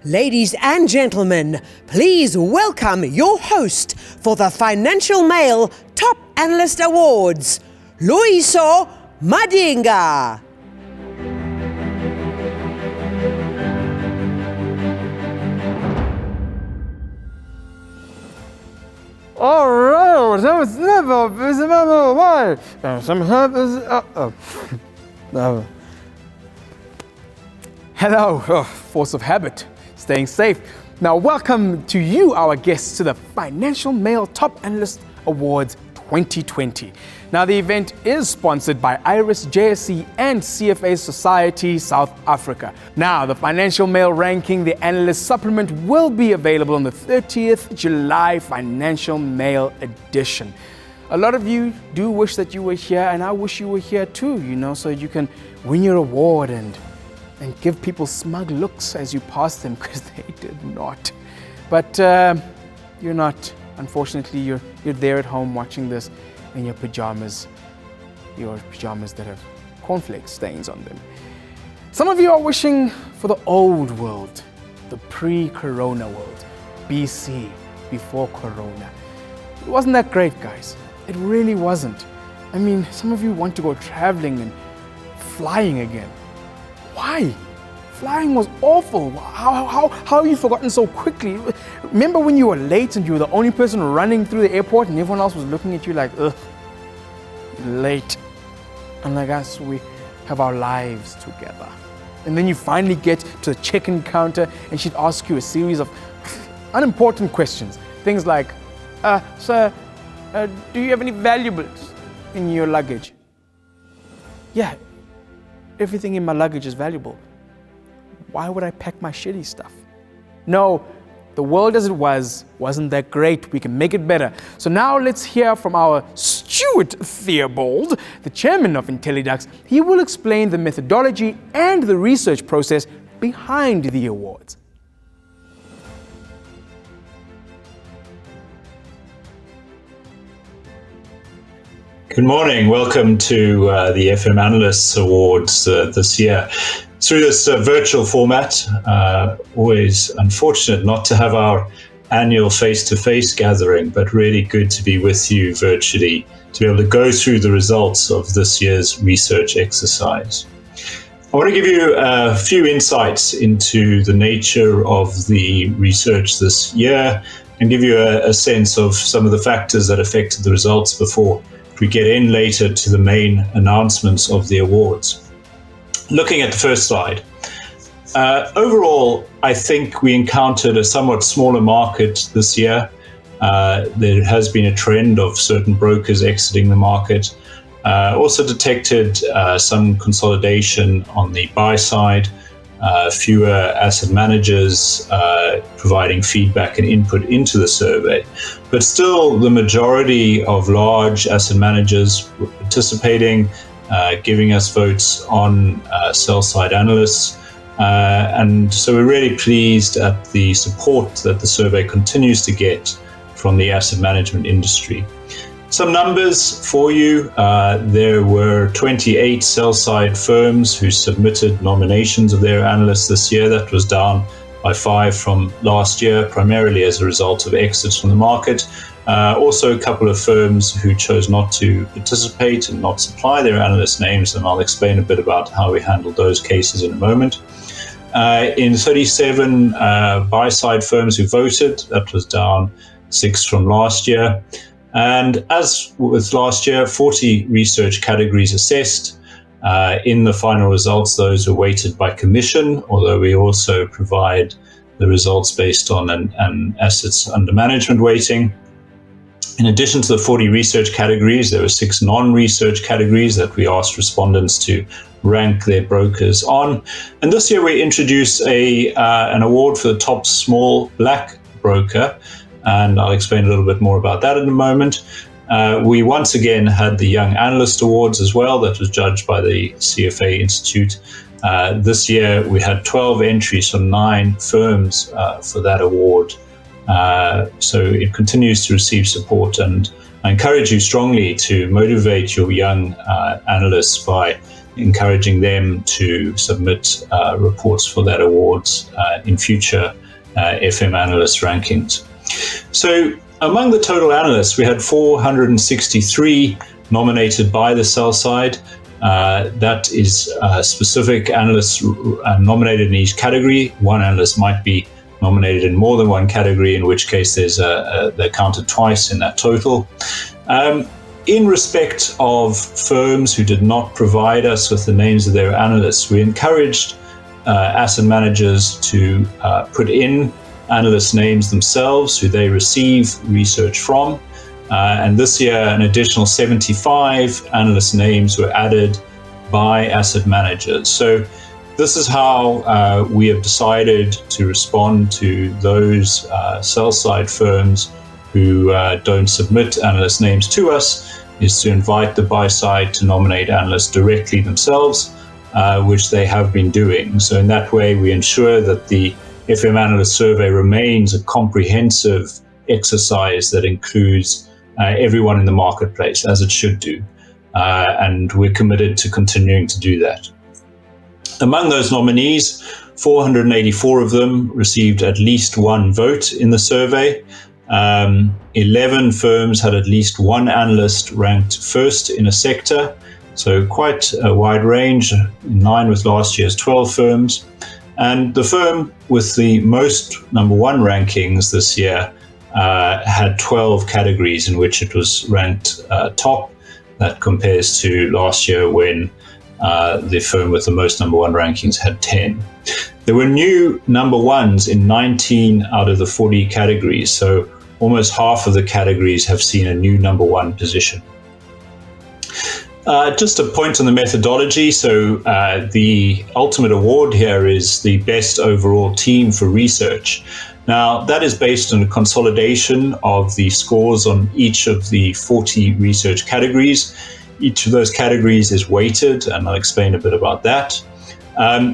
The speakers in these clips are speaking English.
Ladies and gentlemen, please welcome your host for the Financial Mail Top Analyst Awards, Loyiso Madinga. Alright, hello, force of habit, staying safe. Now, welcome to you, our guests, to the Financial Mail Top Analyst Awards 2020. Now, the event is sponsored by IRESS, JSE, and CFA Society South Africa. Now, the Financial Mail ranking, the Analyst Supplement, will be available on the 30th July Financial Mail edition. A lot of you do wish that you were here, and I wish you were here too, so you can win your award and give people smug looks as you pass them, because they did not. But you're not. Unfortunately, you're there at home watching this in your pajamas that have cornflakes stains on them. Some of you are wishing for the old world, the pre-corona world, BC, before corona. It wasn't that great, guys. It really wasn't. I mean, some of you want to go traveling and flying again. Why? Flying was awful. How have you forgotten so quickly? Remember when you were late and you were the only person running through the airport and everyone else was looking at you like, ugh, late. And like us, we have our lives together. And then you finally get to the check-in counter and she'd ask you a series of unimportant questions. Things like, sir, do you have any valuables in your luggage? Yeah, everything in my luggage is valuable. Why would I pack my shitty stuff? No, the world as it wasn't that great. We can make it better. So now let's hear from our Stuart Theobald, the chairman of Intellidex. He will explain the methodology and the research process behind the awards. Good morning. Welcome to the FM Analysts Awards this year. Through this virtual format, always unfortunate not to have our annual face-to-face gathering, but really good to be with you virtually, to be able to go through the results of this year's research exercise. I want to give you a few insights into the nature of the research this year and give you a sense of some of the factors that affected the results before we get in later to the main announcements of the awards. Looking at the first slide, overall, I think we encountered a somewhat smaller market this year. There has been a trend of certain brokers exiting the market. Also detected some consolidation on the buy side, fewer asset managers providing feedback and input into the survey. But still, the majority of large asset managers were participating, giving us votes on sell-side analysts. And so we're really pleased at the support that the survey continues to get from the asset management industry. Some numbers for you. There were 28 sell-side firms who submitted nominations of their analysts this year. That was down by 5 from last year, primarily as a result of exits from the market. Also, a couple of firms who chose not to participate and not supply their analyst names, and I'll explain a bit about how we handled those cases in a moment. In 37 buy-side firms who voted, that was down 6 from last year. And as with last year, 40 research categories assessed. In the final results, those are weighted by commission, although we also provide the results based on an assets under management weighting. In addition to the 40 research categories, there were 6 non-research categories that we asked respondents to rank their brokers on. And this year we introduced an award for the top small black broker, and I'll explain a little bit more about that in a moment. We once again had the Young Analyst Awards as well, that was judged by the CFA Institute. This year we had 12 entries from 9 firms for that award. So it continues to receive support, and I encourage you strongly to motivate your young analysts by encouraging them to submit reports for that awards in future FM analyst rankings. So among the total analysts, we had 463 nominated by the sell side. That is specific analysts nominated in each category. One analyst might be nominated in more than one category, in which case they're counted twice in that total. In respect of firms who did not provide us with the names of their analysts, we encouraged asset managers to put in analyst names themselves who they receive research from. And this year, an additional 75 analyst names were added by asset managers. So this is how we have decided to respond to those sell-side firms who don't submit analyst names to us, is to invite the buy side to nominate analysts directly themselves, which they have been doing. So in that way, we ensure that the FM Analyst Survey remains a comprehensive exercise that includes everyone in the marketplace, as it should do. And we're committed to continuing to do that. Among those nominees, 484 of them received at least one vote in the survey. 11 firms had at least one analyst ranked first in a sector, so quite a wide range, in line with last year's 12 firms. And the firm with the most number one rankings this year had 12 categories in which it was ranked top. That compares to last year when the firm with the most number one rankings had 10. There were new number ones in 19 out of the 40 categories, so almost half of the categories have seen a new number one position. Just a point on the methodology. So the ultimate award here is the best overall team for research. Now, that is based on a consolidation of the scores on each of the 40 research categories. Each of those categories is weighted, and I'll explain a bit about that.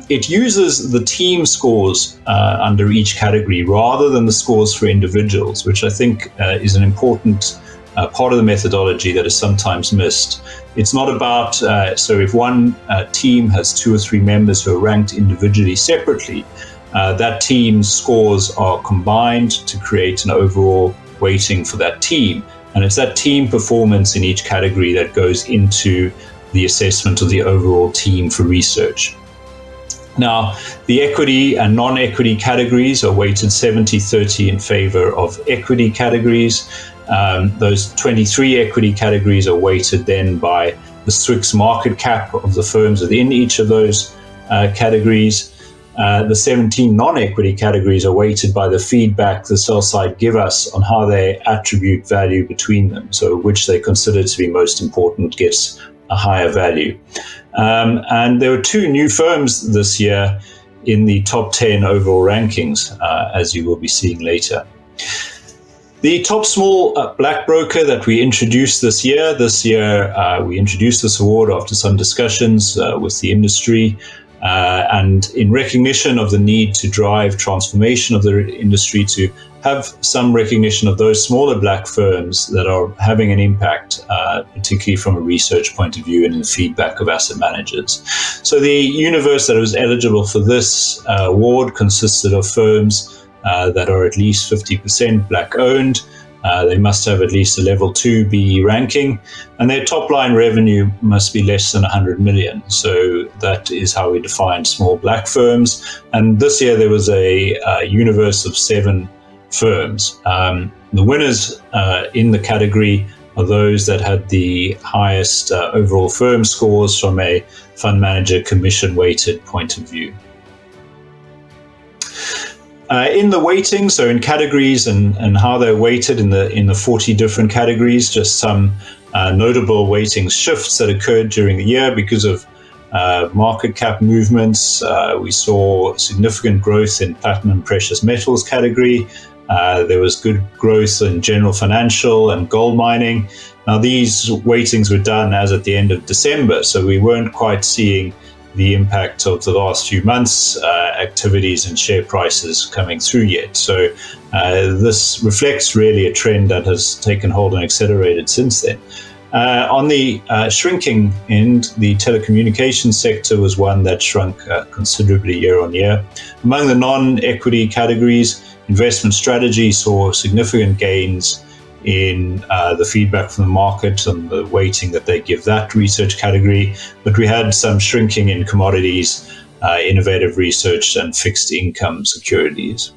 It uses the team scores under each category rather than the scores for individuals, which I think is an important part of the methodology that is sometimes missed. It's not about, so if one team has 2 or 3 members who are ranked individually separately, that team's scores are combined to create an overall weighting for that team. And it's that team performance in each category that goes into the assessment of the overall team for research. Now, the equity and non-equity categories are weighted 70-30 in favor of equity categories. Those 23 equity categories are weighted then by the Swix market cap of the firms within each of those categories. The 17 non-equity categories are weighted by the feedback the sell side give us on how they attribute value between them. So which they consider to be most important gets a higher value. And there were 2 new firms this year in the top 10 overall rankings, as you will be seeing later. The top small black broker that we introduced this year we introduced this award after some discussions with the industry. And in recognition of the need to drive transformation of the industry, to have some recognition of those smaller black firms that are having an impact, particularly from a research point of view and in the feedback of asset managers. So the universe that was eligible for this award consisted of firms that are at least 50% black owned. They must have at least a level 2 BE ranking, and their top line revenue must be less than 100 million. So that is how we define small black firms. And this year there was a universe of 7 firms. The winners in the category are those that had the highest overall firm scores from a fund manager commission weighted point of view. In the weighting, so in categories and how they're weighted in the 40 different categories, just some notable weighting shifts that occurred during the year because of market cap movements. We saw significant growth in platinum precious metals category. There was good growth in general financial and gold mining. Now these weightings were done as at the end of December, so we weren't quite seeing the impact of the last few months' activities and share prices coming through yet. So this reflects really a trend that has taken hold and accelerated since then. On the shrinking end, the telecommunications sector was one that shrunk considerably year on year. Among the non-equity categories, investment strategy saw significant gains in the feedback from the market and the weighting that they give that research category. But we had some shrinking in commodities, innovative research, and fixed income securities.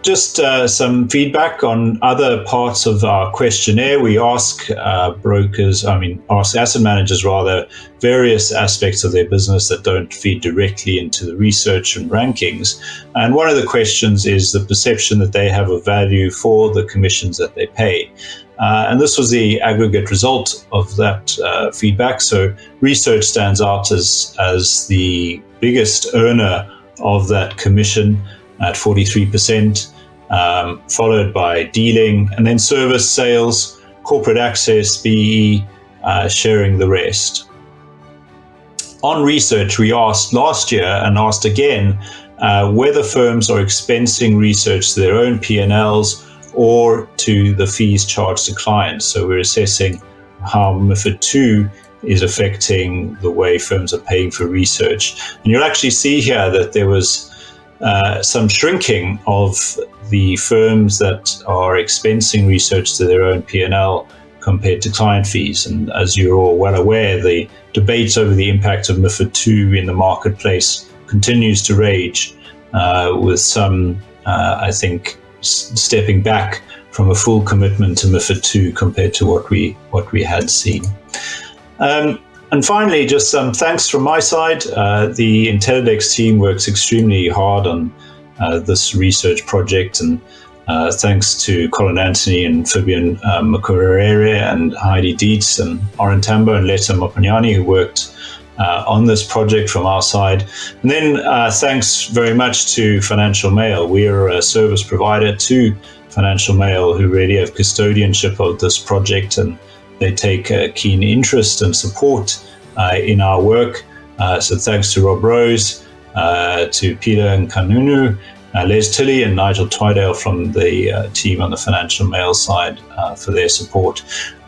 Just some feedback on other parts of our questionnaire. We ask ask asset managers rather, various aspects of their business that don't feed directly into the research and rankings. And one of the questions is the perception that they have of value for the commissions that they pay. And this was the aggregate result of that feedback. So research stands out as the biggest earner of that commission at 43%, followed by dealing, and then service, sales, corporate access, BE, sharing the rest. On research, we asked last year and asked again whether firms are expensing research to their own P&Ls or to the fees charged to clients. So we're assessing how MiFID II is affecting the way firms are paying for research. And you'll actually see here that there was some shrinking of the firms that are expensing research to their own P&L compared to client fees. And as you're all well aware, the debates over the impact of MiFID II in the marketplace continues to rage, with some, I think, stepping back from a full commitment to MiFID II compared to what we had seen. And finally, just some thanks from my side. The Intellidex team works extremely hard on this research project, and thanks to Colin Anthony and Fabian Makurere and Heidi Dietz and Oren Tambo and Leta Mopanyani, who worked on this project from our side. And then thanks very much to Financial Mail. We are a service provider to Financial Mail, who really have custodianship of this project, and they take a keen interest and support in our work. So thanks to Rob Rose, to Peter and Kanunu, Les Tilley and Nigel Twydale from the team on the Financial Mail side for their support.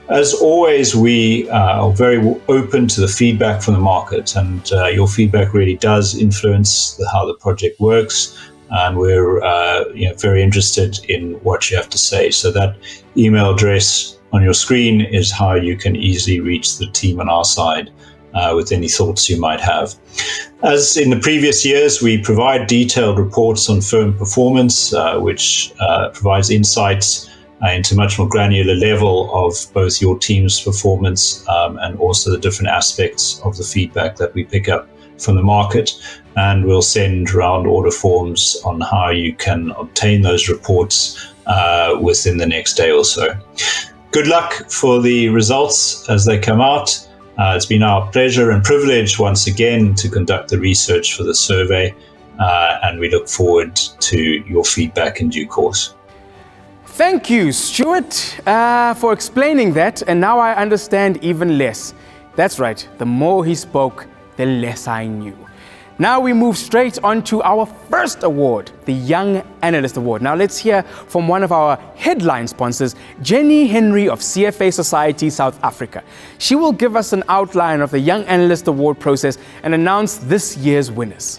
As always, we are very open to the feedback from the market, and your feedback really does influence how the project works. And we're very interested in what you have to say. So that email address on your screen is how you can easily reach the team on our side with any thoughts you might have. As in the previous years, we provide detailed reports on firm performance, which provides insights into much more granular level of both your team's performance and also the different aspects of the feedback that we pick up from the market. And we'll send round order forms on how you can obtain those reports within the next day or so. Good luck for the results as they come out. It's been our pleasure and privilege once again to conduct the research for the survey, and we look forward to your feedback in due course. Thank you, Stuart, for explaining that, and now I understand even less. That's right, the more he spoke, the less I knew. Now we move straight on to our first award, the Young Analyst Award. Now let's hear from one of our headline sponsors, Jenny Henry of CFA Society South Africa. She will give us an outline of the Young Analyst Award process and announce this year's winners.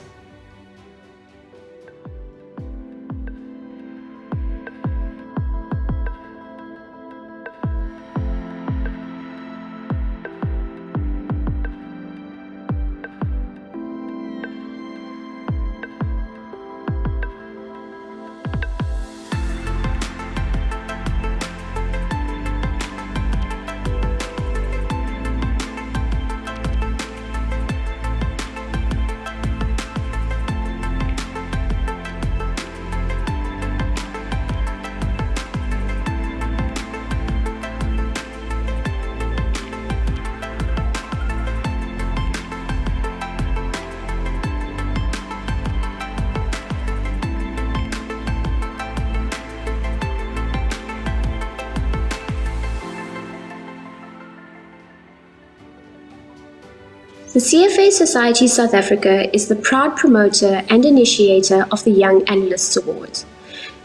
The CFA Society South Africa is the proud promoter and initiator of the Young Analysts Awards.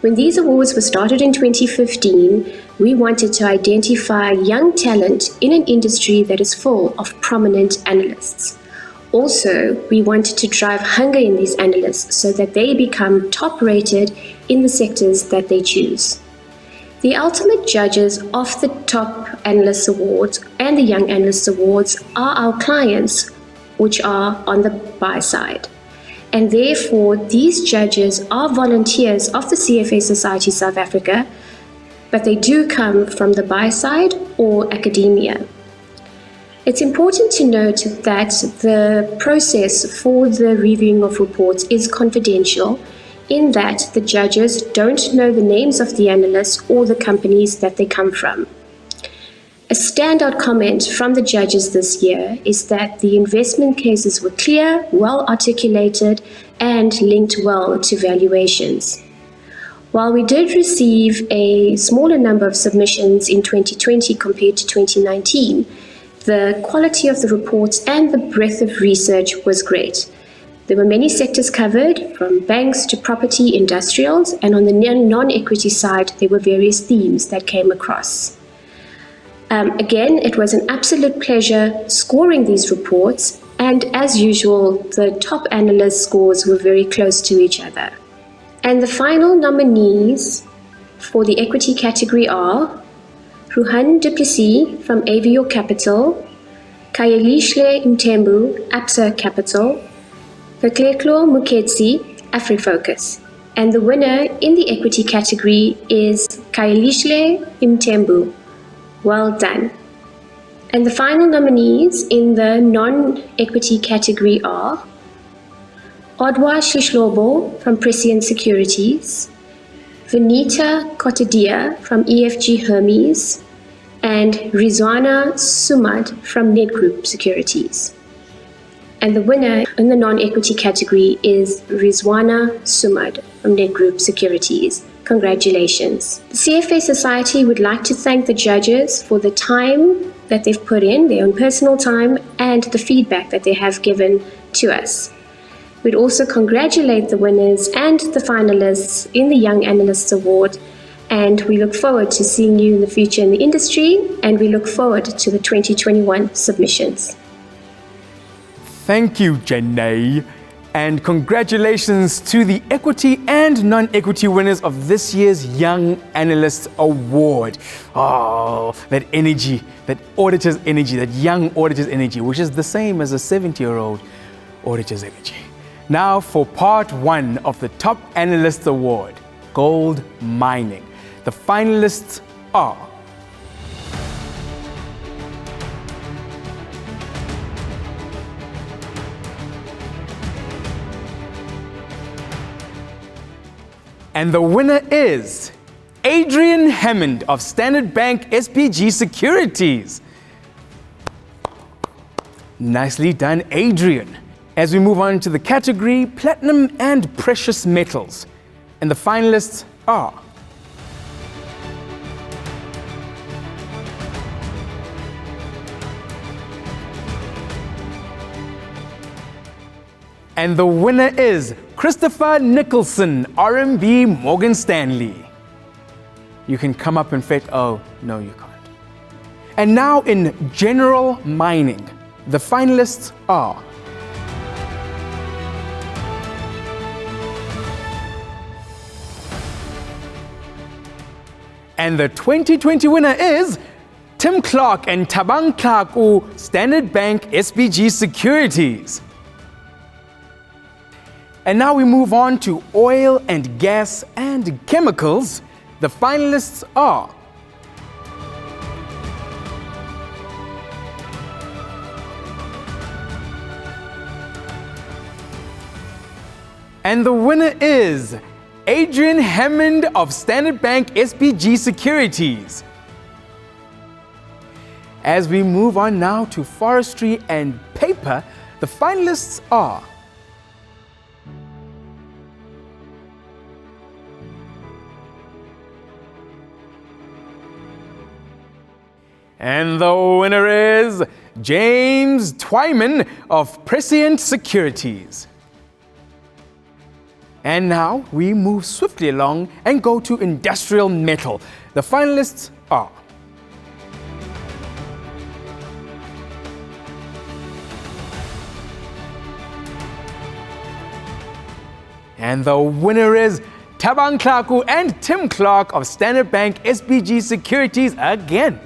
When these awards were started in 2015, we wanted to identify young talent in an industry that is full of prominent analysts. Also, we wanted to drive hunger in these analysts so that they become top-rated in the sectors that they choose. The ultimate judges of the Top Analyst Awards and the Young Analyst Awards are our clients, which are on the buy side. And therefore, these judges are volunteers of the CFA Society South Africa, but they do come from the buy side or academia. It's important to note that the process for the reviewing of reports is confidential, in that the judges don't know the names of the analysts or the companies that they come from. A standout comment from the judges this year is that the investment cases were clear, well articulated, and linked well to valuations. While we did receive a smaller number of submissions in 2020 compared to 2019, the quality of the reports and the breadth of research was great. There were many sectors covered, from banks to property, industrials, and on the non-equity side, there were various themes that came across. Again, it was an absolute pleasure scoring these reports, and as usual, the top analyst scores were very close to each other. And the final nominees for the equity category are Ruhan Duplessis from Avior Capital, Kayelishle Mtembu, Absa Capital, Verkleklo Muketsi, AfriFocus. And the winner in the equity category is Kayelishle Mtembu. Well done. And the final nominees in the non-equity category are Odwa Shishlobo from Prescient Securities, Venita Kotadia from EFG Hermes, and Rizwana Sumad from Nedgroup Securities. And the winner in the non-equity category is Rizwana Sumad from Nedgroup Securities. Congratulations. The CFA Society would like to thank the judges for the time that they've put in, their own personal time, and the feedback that they have given to us. We'd also congratulate the winners and the finalists in the Young Analysts Award, and we look forward to seeing you in the future in the industry, and we look forward to the 2021 submissions. Thank you, Janae. And congratulations to the equity and non-equity winners of this year's Young Analyst Award. Oh, that energy, that auditor's energy, that young auditor's energy, which is the same as a 70-year-old auditor's energy. Now for part one of the Top Analyst Award, Gold Mining. The finalists are and the winner is Adrian Hammond of Standard Bank SPG Securities. Nicely done, Adrian. As we move on to the category Platinum and Precious Metals, and the finalists are and the winner is Christopher Nicholson, RMB Morgan Stanley. You can come up and oh, no you can't. And now in General Mining, the finalists are and the 2020 winner is Tim Clark and Tabang Clark, Standard Bank SPG Securities. And now we move on to oil and gas and chemicals. The finalists are and the winner is Adrian Hammond of Standard Bank SPG Securities. As we move on now to forestry and paper, the finalists are and the winner is James Twyman of Prescient Securities. And now we move swiftly along and go to industrial metal. The finalists are and the winner is Thabang Tlaku and Tim Clark of Standard Bank SBG Securities again.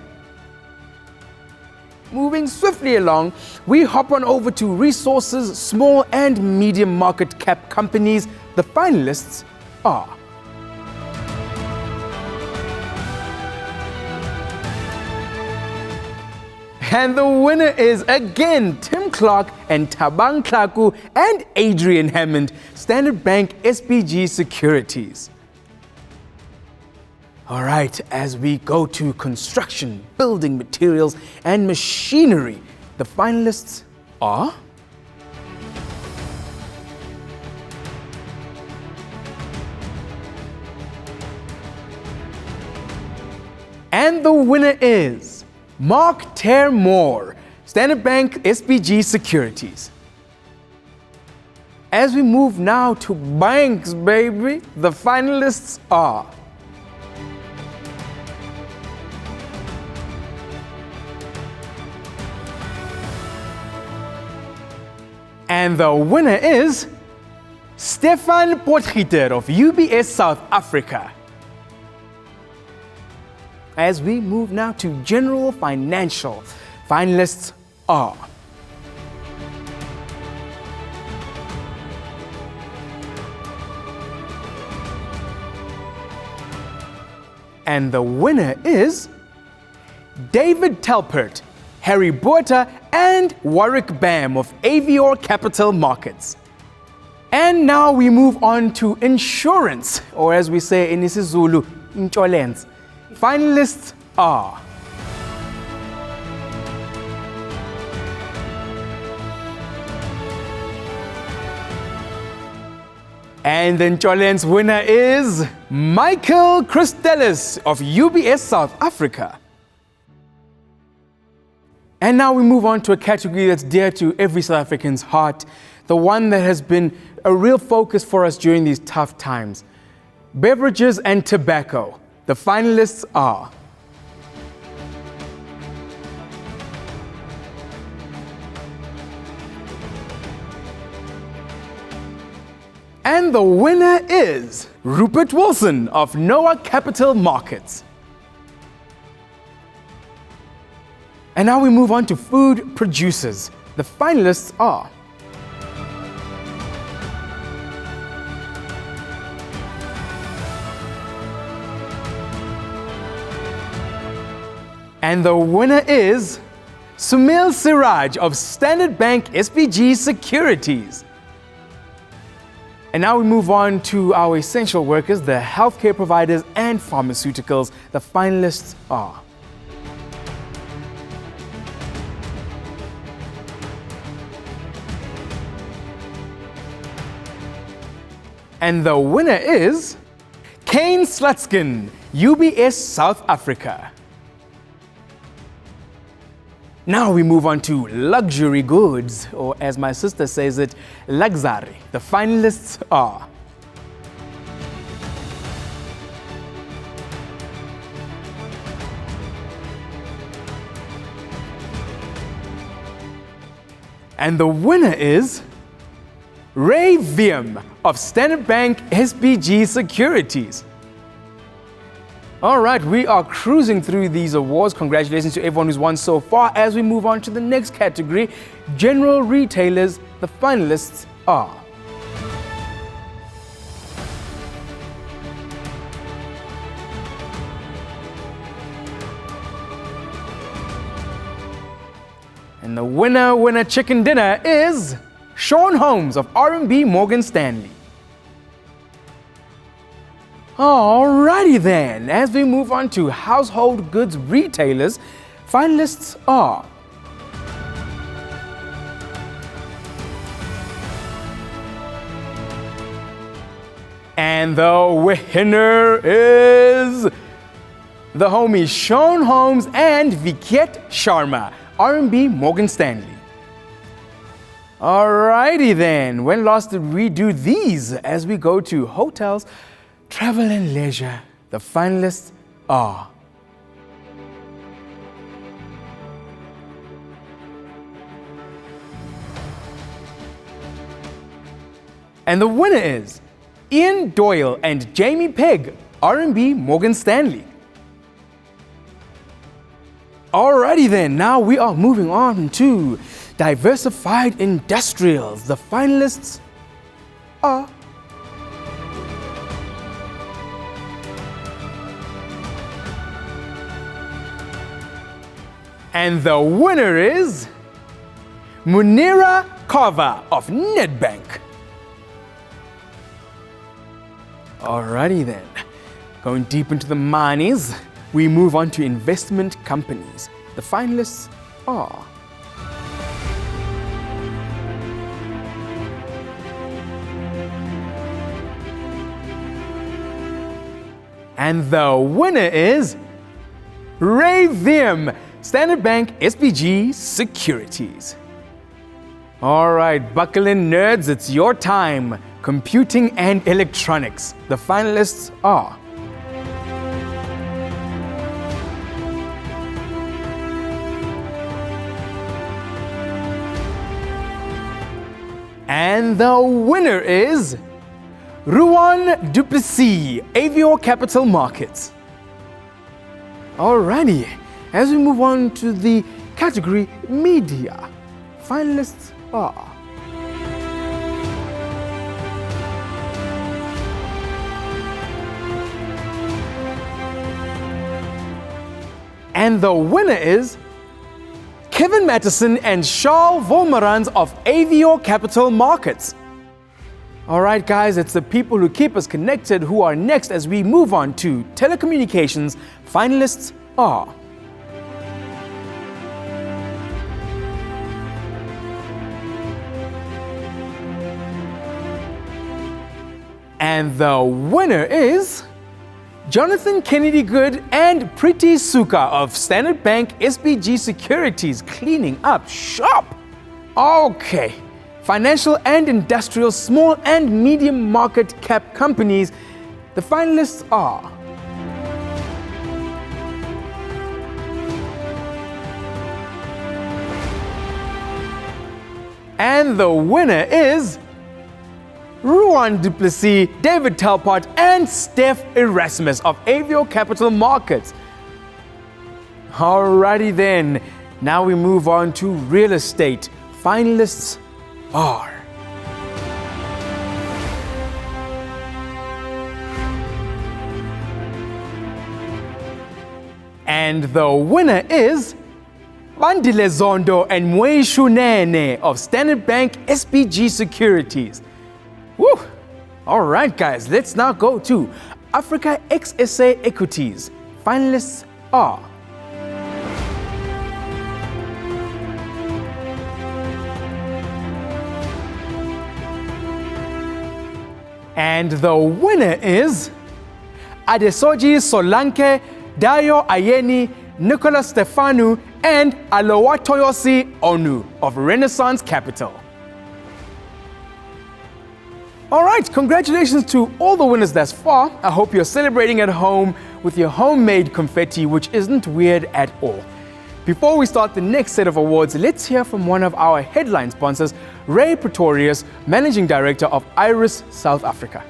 Moving swiftly along, we hop on over to resources, small and medium market cap companies. The finalists are and the winner is again Tim Clark and Thabang Tlaku and Adrian Hammond, Standard Bank SBG Securities. All right, as we go to construction, building materials and machinery, the finalists are and the winner is Mark Termore, Standard Bank SBG Securities. As we move now to banks, baby, the finalists are and the winner is Stefan Potgieter of UBS South Africa. As we move now to general financial, finalists are and the winner is David Telpert, Harry Botha and Warwick Bam of Avior Capital Markets. And now we move on to insurance, or as we say in isiZulu, insurance. Finalists are and the insurance winner is Michael Christelis of UBS South Africa. And now we move on to a category that's dear to every South African's heart, the one that has been a real focus for us during these tough times: beverages and tobacco. The finalists are and the winner is Rupert Wilson of Noah Capital Markets. And now we move on to food producers. The finalists are and the winner is Sumil Siraj of Standard Bank SBG Securities. And now we move on to our essential workers, the healthcare providers and pharmaceuticals. The finalists are and the winner is Kane Slutskin, UBS South Africa. Now we move on to luxury goods, or as my sister says it, luxury. The finalists are and the winner is Ray Wiem of Standard Bank SBG Securities. All right, we are cruising through these awards. Congratulations to everyone who's won so far. As we move on to the next category, general retailers, the finalists are and the winner chicken dinner is Sean Holmes of R&B Morgan Stanley. Alrighty then, as we move on to household goods retailers, finalists are and the winner is the homies Sean Holmes and Viket Sharma, R&B Morgan Stanley. Alrighty then, when last did we do these? As we go to hotels, travel and leisure, the finalists are... And the winner is Ian Doyle and Jamie Pegg, R&B Morgan Stanley. Alrighty then, now we are moving on to diversified industrials. The finalists are... And the winner is Munira Carver of Nedbank. Alrighty then, going deep into the monies, we move on to investment companies. The finalists are... And the winner is Raytheon, Standard Bank SPG Securities. All right, buckle in nerds, it's your time. Computing and electronics. The finalists are... And the winner is Ruan Duplessis, Avior Capital Markets. Alrighty, as we move on to the category media, finalists are... And the winner is Kevin Mattison and Charles Volmerans of Avior Capital Markets. All right, guys, it's the people who keep us connected who are next as we move on to telecommunications. Finalists are... And the winner is Jonathan Kennedy Good and Preeti Suka of Standard Bank SPG Securities, cleaning up shop. Okay, financial and industrial small and medium market cap companies. The finalists are... And the winner is Ruan Duplessis, David Telpart, and Steph Erasmus of Avior Capital Markets. Alrighty then, now we move on to real estate. Finalists are... And the winner is Bandile Zondo and Mweishu Nene of Standard Bank SPG Securities. Woo! All right, guys, let's now go to Africa XSA Equities. Finalists are... And the winner is Adesoji Solanke, Dayo Ayeni, Nicholas Stefanu, and Alowatoyosi Onu of Renaissance Capital. All right, congratulations to all the winners thus far. I hope you're celebrating at home with your homemade confetti, which isn't weird at all. Before we start the next set of awards, let's hear from one of our headline sponsors, Ray Pretorius, Managing Director of IRESS South Africa.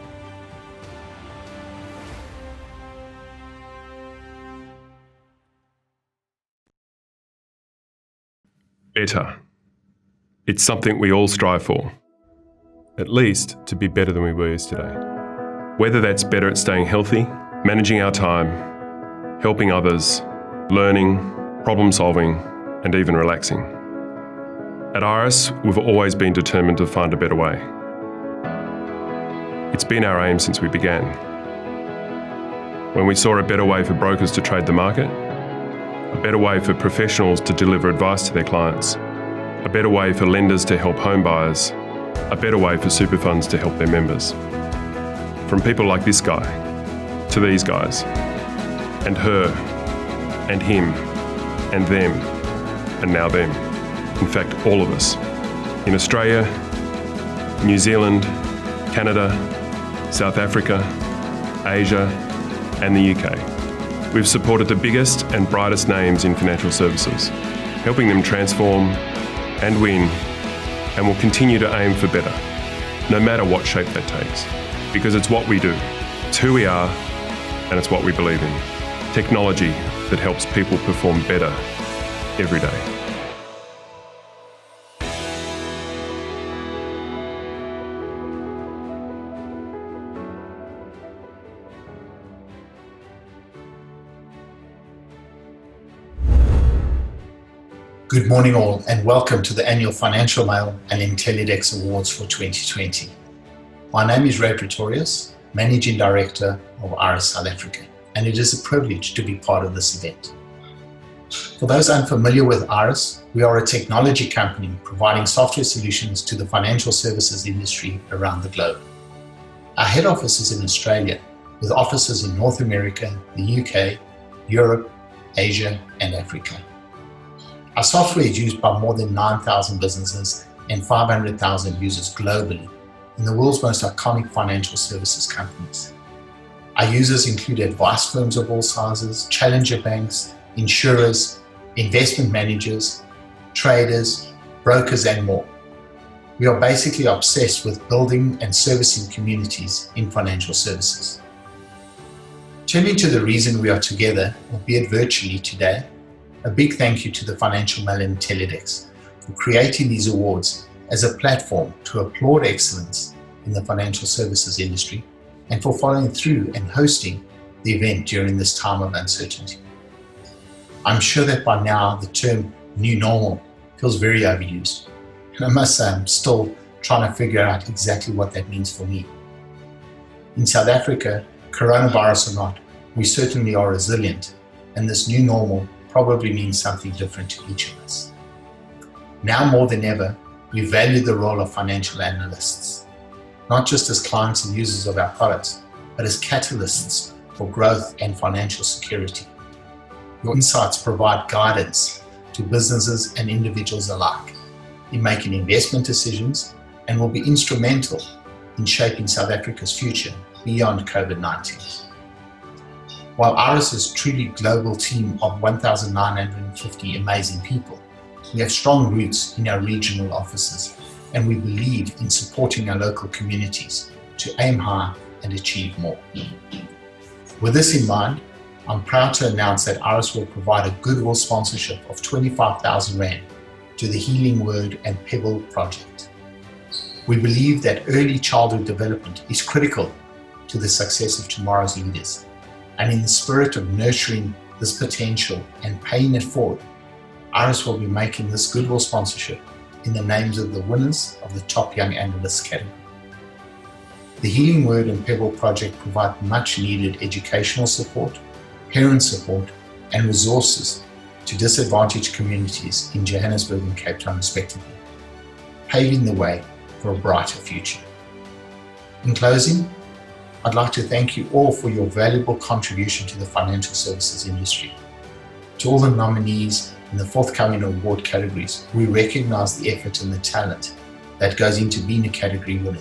Better. It's something we all strive for. At least to be better than we were yesterday. Whether that's better at staying healthy, managing our time, helping others, learning, problem solving, and even relaxing. At IRESS, we've always been determined to find a better way. It's been our aim since we began. When we saw a better way for brokers to trade the market, a better way for professionals to deliver advice to their clients, a better way for lenders to help home buyers, a better way for super funds to help their members. From people like this guy, to these guys, and her, and him, and them, and now them. In fact, all of us. in Australia, New Zealand, Canada, South Africa, Asia, and the UK. We've supported the biggest and brightest names in financial services, helping them transform and win, and will continue to aim for better, no matter what shape that takes. Because it's what we do, it's who we are, and it's what we believe in. Technology that helps people perform better every day. Good morning all, and welcome to the annual Financial Mail and Intellidex Awards for 2020. My name is Ray Pretorius, Managing Director of IRESS South Africa, and it is a privilege to be part of this event. For those unfamiliar with IRESS, we are a technology company providing software solutions to the financial services industry around the globe. Our head office is in Australia, with offices in North America, the UK, Europe, Asia, and Africa. Our software is used by more than 9,000 businesses and 500,000 users globally in the world's most iconic financial services companies. Our users include advice firms of all sizes, challenger banks, insurers, investment managers, traders, brokers, and more. We are basically obsessed with building and servicing communities in financial services. Turning to the reason we are together, albeit virtually today, a big thank you to the Financial Mail and Intellidex for creating these awards as a platform to applaud excellence in the financial services industry and for following through and hosting the event during this time of uncertainty. I'm sure that by now the term new normal feels very overused, and I must say I'm still trying to figure out exactly what that means for me. In South Africa, coronavirus or not, we certainly are resilient, and this new normal probably means something different to each of us. Now more than ever, we value the role of financial analysts, not just as clients and users of our products, but as catalysts for growth and financial security. Your insights provide guidance to businesses and individuals alike in making investment decisions and will be instrumental in shaping South Africa's future beyond COVID-19. While IRESS is a truly global team of 1,950 amazing people, we have strong roots in our regional offices, and we believe in supporting our local communities to aim high and achieve more. With this in mind, I'm proud to announce that IRESS will provide a goodwill sponsorship of 25,000 Rand to the Healing Word and Pebble project. We believe that early childhood development is critical to the success of tomorrow's leaders. And in the spirit of nurturing this potential and paying it forward, IRESS will be making this goodwill sponsorship in the names of the winners of the Top Young Analysts category. The Healing Word and Pebble project provide much needed educational support, parent support, and resources to disadvantaged communities in Johannesburg and Cape Town respectively, paving the way for a brighter future. In closing, I'd like to thank you all for your valuable contribution to the financial services industry. To all the nominees in the forthcoming award categories, we recognize the effort and the talent that goes into being a category winner,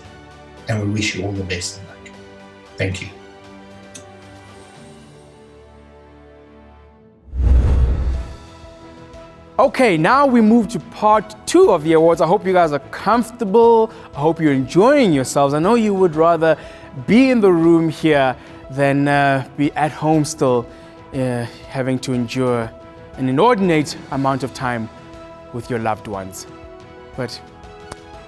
and we wish you all the best in luck. Thank you. Okay, now we move to part 2 of the awards. I hope you guys are comfortable. I hope you're enjoying yourselves. I know you would rather be in the room here than be at home still, having to endure an inordinate amount of time with your loved ones. But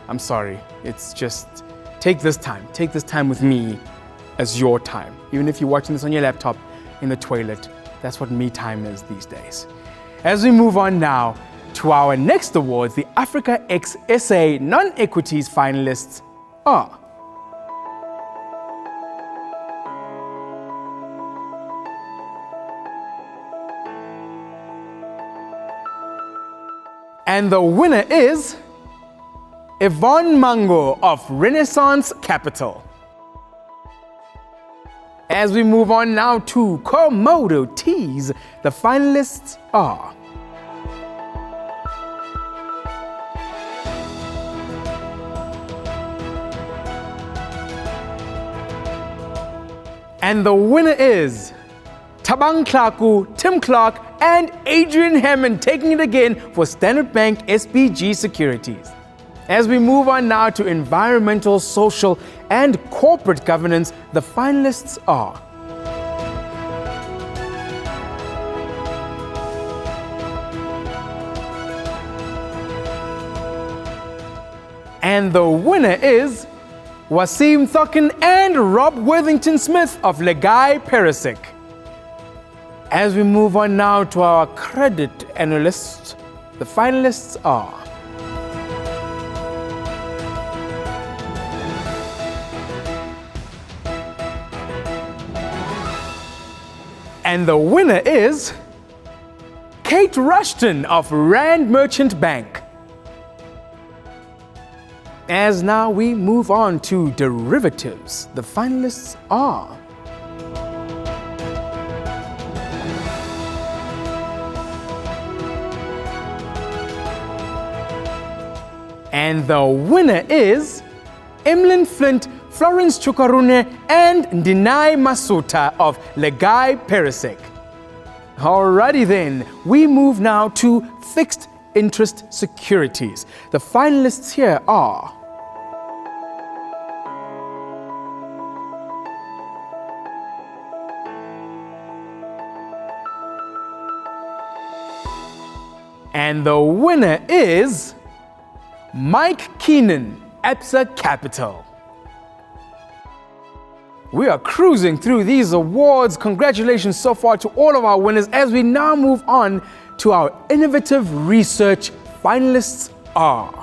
I'm sorry, it's just take this time with me as your time. Even if you're watching this on your laptop in the toilet, that's what me time is these days. As we move on now to our next awards, the Africa X SA non-equities finalists are and the winner is Yvonne Mango of Renaissance Capital. As we move on now to Komodo Teas, the finalists are And the winner is Tabang Klaku, Tim Clark, and Adrian Hammond, taking it again for Standard Bank SBG Securities. As we move on now to environmental, social, and corporate governance, the finalists are and the winner is Wasim Thokin and Rob Worthington Smith of Legai Perisic. As we move on now to our credit analysts, the finalists are and the winner is Kate Rushton of Rand Merchant Bank. As now we move on to derivatives, the finalists are and the winner is Emlyn Flint, Florence Chukarune, and Dinai Masuta of Legai Perisic. Alrighty then, we move now to fixed interest securities. The finalists here are and the winner is Mike Keenan, Absa Capital. We are cruising through these awards. Congratulations so far to all of our winners. As we now move on to our innovative research, finalists are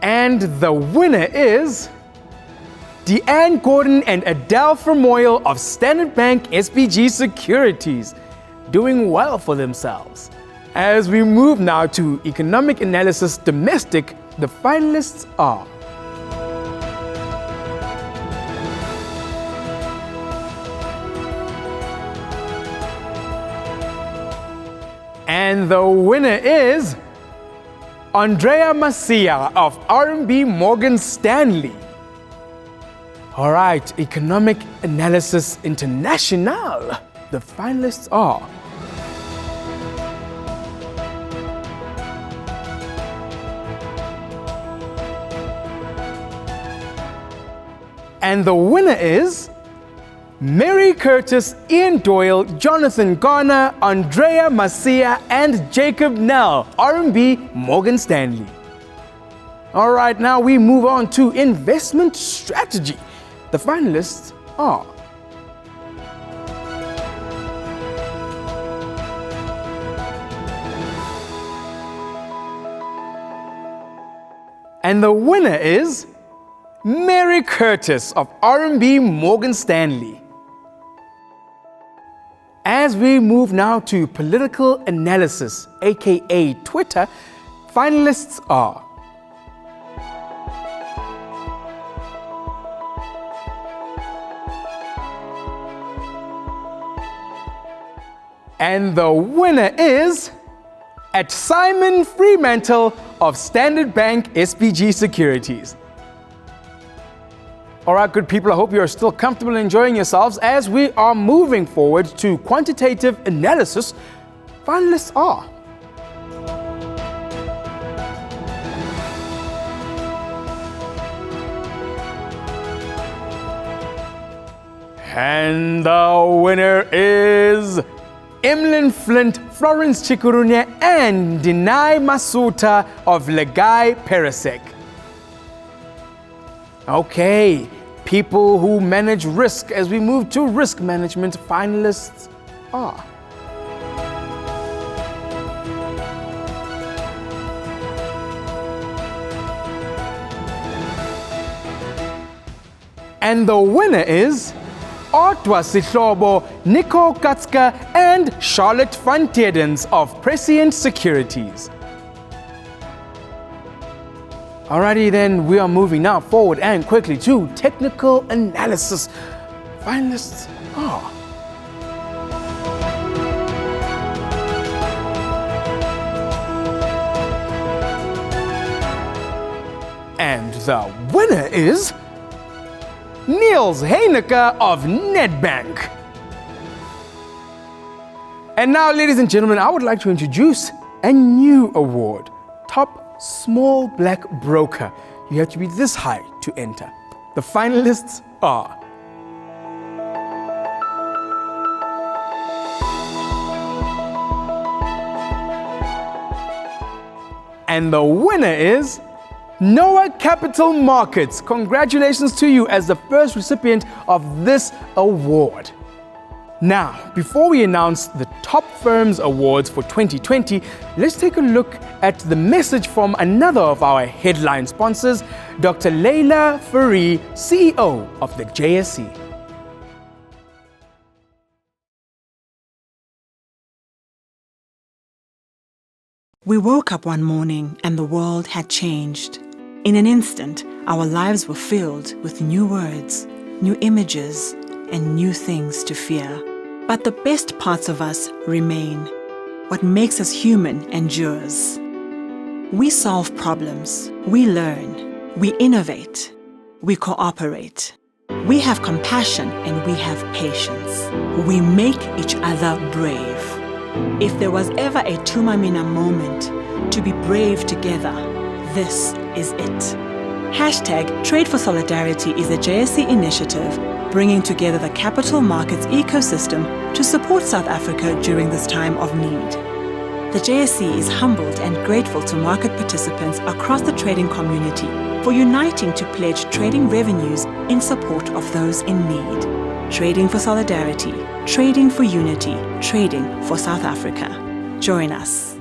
and the winner is Deanne Gordon and Adele Fermoil of Standard Bank SBG Securities, doing well for themselves. As we move now to economic analysis domestic, the finalists are and the winner is Andrea Macia of RMB Morgan Stanley. All right, Economic Analysis International. The finalists are and the winner is Mary Curtis, Ian Doyle, Jonathan Garner, Andrea Macia, and Jacob Nell, RMB Morgan Stanley. All right, now we move on to investment strategy. The finalists are and the winner is Mary Curtis of RMB Morgan Stanley. As we move now to political analysis, aka Twitter, finalists are and the winner is at Simon Fremantle of Standard Bank SBG Securities. All right, good people, I hope you are still comfortable enjoying yourselves as we are moving forward to quantitative analysis. Finalists are and the winner is Emlyn Flint, Florence Chikurunya, and Dinai Masuta of Legai Perisic. Okay, people who manage risk. As we move to risk management, finalists are and the winner is Otwa Sihlobo, Nico Katska, and Charlotte van Tedens of Prescient Securities. Alrighty then, we are moving now forward and quickly to technical analysis. Finalists are And the winner is Niels Heineke of Nedbank. And now, ladies and gentlemen, I would like to introduce a new award, Top Small Black Broker. You have to be this high to enter. The finalists are and the winner is Noah Capital Markets. Congratulations to you as the first recipient of this award. Now, before we announce the top firms awards for 2020, let's take a look at the message from another of our headline sponsors, Dr. Leila Fourie, CEO of the JSE. We woke up one morning and the world had changed. In an instant, our lives were filled with new words, new images, and new things to fear. But the best parts of us remain. What makes us human endures. We solve problems, we learn, we innovate, we cooperate. We have compassion and we have patience. We make each other brave. If there was ever a Tumamina moment to be brave together, this is it. #Trade for Solidarity is a JSE initiative bringing together the capital markets ecosystem to support South Africa during this time of need. The JSE is humbled and grateful to market participants across the trading community for uniting to pledge trading revenues in support of those in need. Trading for solidarity, trading for unity, trading for South Africa. Join us.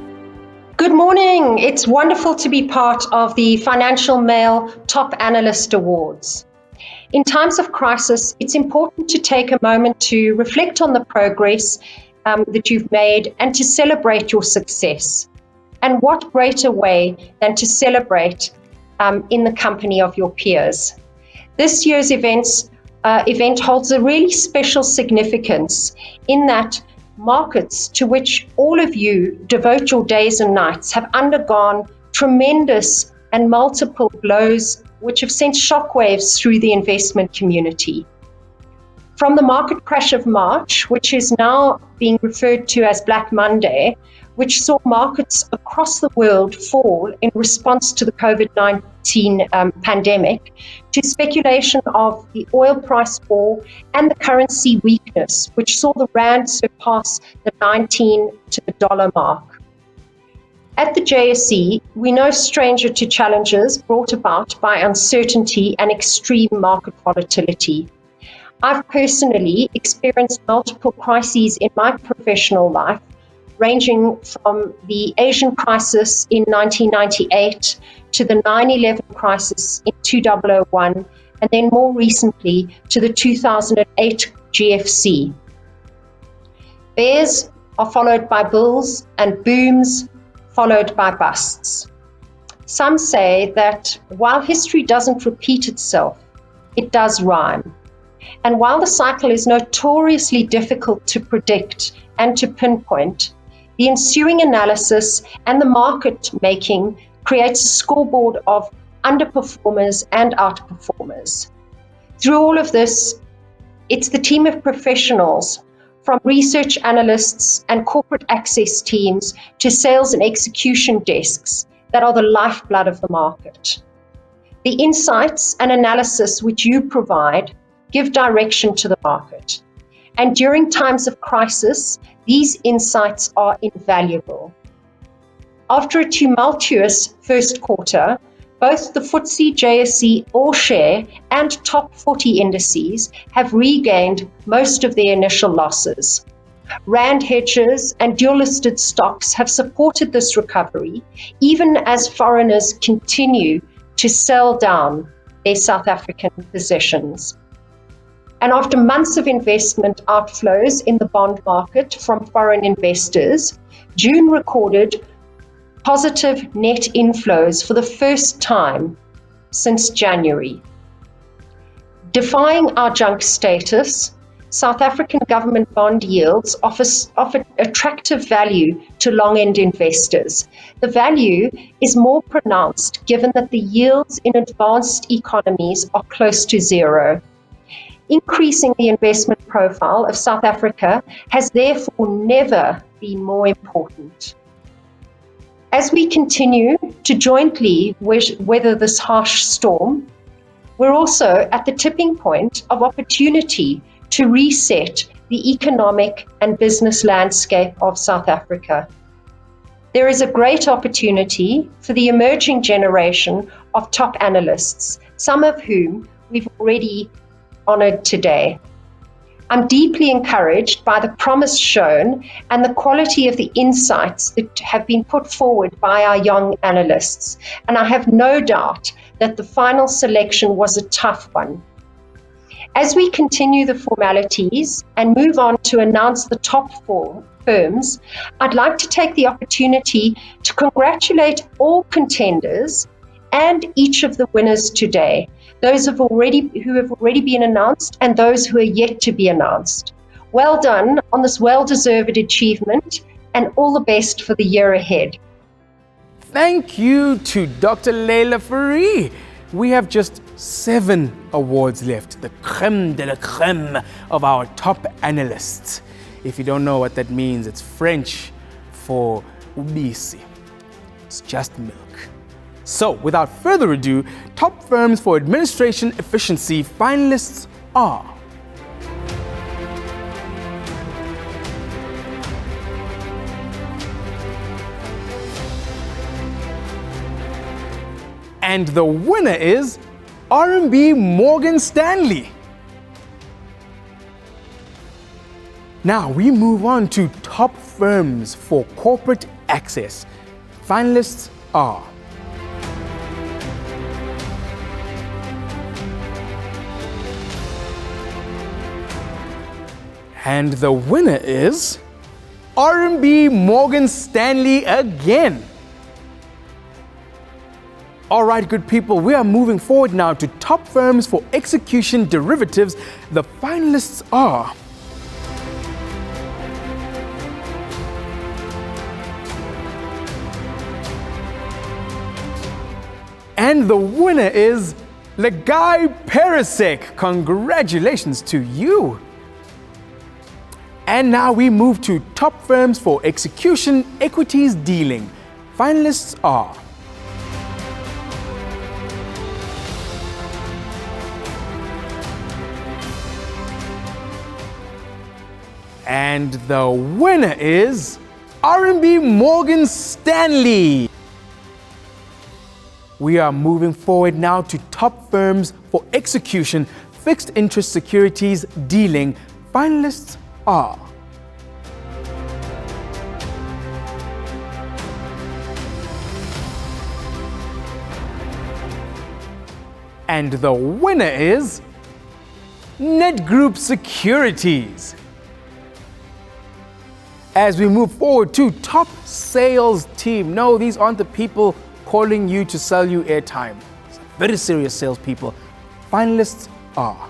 Good morning. It's wonderful to be part of the Financial Mail Top Analyst Awards. In times of crisis, it's important to take a moment to reflect on the progress that you've made and to celebrate your success. And what greater way than to celebrate in the company of your peers. This year's event holds a really special significance in that markets to which all of you devote your days and nights have undergone tremendous and multiple blows which have sent shockwaves through the investment community. From the market crash of March, which is now being referred to as Black Monday, which saw markets across the world fall in response to the COVID-19 pandemic, to speculation of the oil price war and the currency weakness, which saw the rand surpass the 19 to the dollar mark. At the JSE, we're no stranger to challenges brought about by uncertainty and extreme market volatility. I've personally experienced multiple crises in my professional life, ranging from the Asian crisis in 1998 to the 9/11 crisis in 2001, and then more recently to the 2008 GFC. Bears are followed by bulls and booms followed by busts. Some say that while history doesn't repeat itself, it does rhyme. And while the cycle is notoriously difficult to predict and to pinpoint, the ensuing analysis and the market making creates a scoreboard of underperformers and outperformers. Through all of this, it's the team of professionals, from research analysts and corporate access teams to sales and execution desks, that are the lifeblood of the market. The insights and analysis which you provide give direction to the market. And during times of crisis, these insights are invaluable. After a tumultuous first quarter, both the FTSE JSE All Share and Top 40 indices have regained most of their initial losses. Rand hedges and dual-listed stocks have supported this recovery, even as foreigners continue to sell down their South African positions. And after months of investment outflows in the bond market from foreign investors, June recorded positive net inflows for the first time since January. Defying our junk status, South African government bond yields offer attractive value to long-end investors. The value is more pronounced given that the yields in advanced economies are close to zero. Increasing the investment profile of South Africa has therefore never been more important. As we continue to jointly weather this harsh storm, we're also at the tipping point of opportunity to reset the economic and business landscape of South Africa. There is a great opportunity for the emerging generation of top analysts, some of whom we've already honored today. I'm deeply encouraged by the promise shown and the quality of the insights that have been put forward by our young analysts, and I have no doubt that the final selection was a tough one. As we continue the formalities and move on to announce the top 4 firms, I'd like to take the opportunity to congratulate all contenders and each of the winners today, those who have already been announced and those who are yet to be announced. Well done on this well-deserved achievement, and all the best for the year ahead. Thank you to Dr. Leila Fourie. We have just 7 awards left, the creme de la creme of our top analysts. If you don't know what that means, it's French for ubisi. It's just milk. So, without further ado, top firms for administration efficiency finalists are and the winner is RMB Morgan Stanley. Now we move on to top firms for corporate access. Finalists are and the winner is RMB Morgan Stanley again. All right, good people, we are moving forward now to top firms for execution derivatives. The finalists are and the winner is Legai Perisek. Congratulations to you. And now we move to top firms for execution equities dealing. Finalists are and the winner is RMB Morgan Stanley. We are moving forward now to top firms for execution fixed interest securities dealing. Finalists are and the winner is Net Group Securities. As we move forward to top sales team. No, these aren't the people calling you to sell you airtime. It's very serious salespeople. Finalists are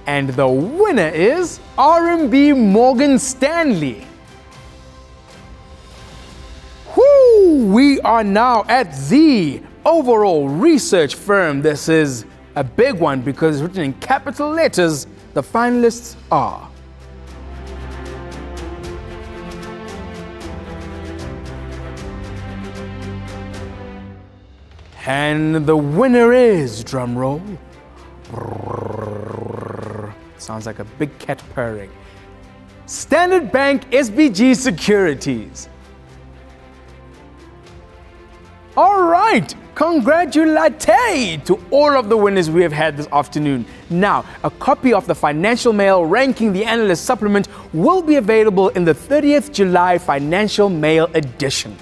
and the winner is RMB Morgan Stanley. Whoo! We are now at the overall research firm. This is a big one because it's written in capital letters. The finalists are and the winner is, drum roll, sounds like a big cat purring, Standard Bank SBG Securities. All right, congratulate to all of the winners we have had this afternoon. Now, a copy of the Financial Mail Ranking the Analyst Supplement will be available in the 30th July Financial Mail edition.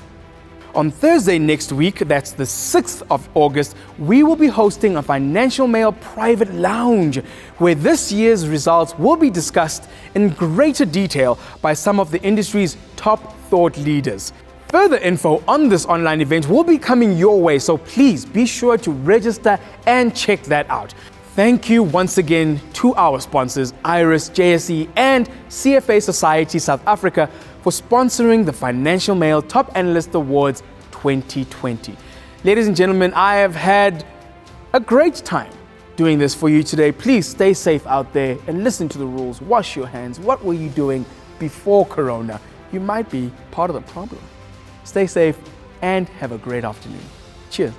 On Thursday next week, that's the 6th of August, we will be hosting a Financial Mail private lounge where this year's results will be discussed in greater detail by some of the industry's top thought leaders. Further info on this online event will be coming your way, so please be sure to register and check that out. Thank you once again to our sponsors, IRESS, JSE, and CFA Society South Africa, for sponsoring the Financial Mail Top Analyst Awards 2020. Ladies and gentlemen, I have had a great time doing this for you today. Please stay safe out there and listen to the rules. Wash your hands. What were you doing before Corona? You might be part of the problem. Stay safe and have a great afternoon. Cheers.